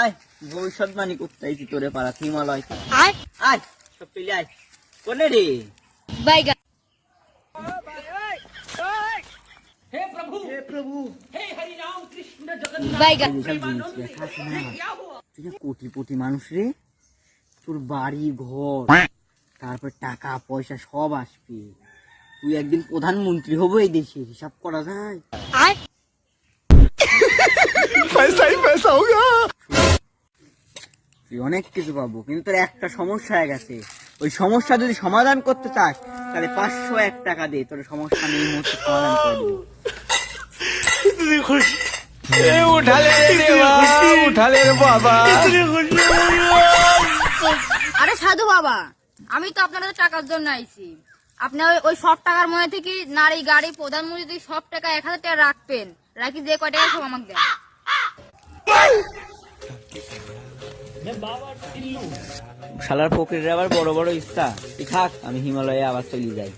আয় ভবিষ্যৎবাণী করতে আইছি তোরে পাড়া হিমালয় আয় আয় সব পেলে আয় কোনে রে বাইগা বাইগা বিশাল জিনিস রে, খাস না। তুই যে কোটিপতি মানুষ রে, তোর বাড়ি ঘর তারপর টাকা পয়সা সব আসবে, তুই একদিন প্রধানমন্ত্রী হবো এই দেশে, হিসাব করা যায়। আয় তুই অনেক কিছু পাবো, কিন্তু তোর একটা সমস্যা হয়ে গেছে। ওই সমস্যা যদি সমাধান করতে চাস তাহলে 501 টাকা দে, তোর সমস্যা নেই মুহূর্তে সমাধান করে দেবো। আরে সাধু বাবা, আমি তো আপনাদের টাকার জন্য আইছি। আপনি ওই সব টাকার মধ্যে থেকে নারী গাড়ি প্রধানমন্ত্রী থেকে সব টাকা 1000 টাকা রাখবেন, রাখি যে কয় টাকা সব আমাকে দেন। শালার ফকিরের আবার বড় বড় ইচ্ছা, তুই থাক, আমি হিমালয়ে আবার চলে যাই।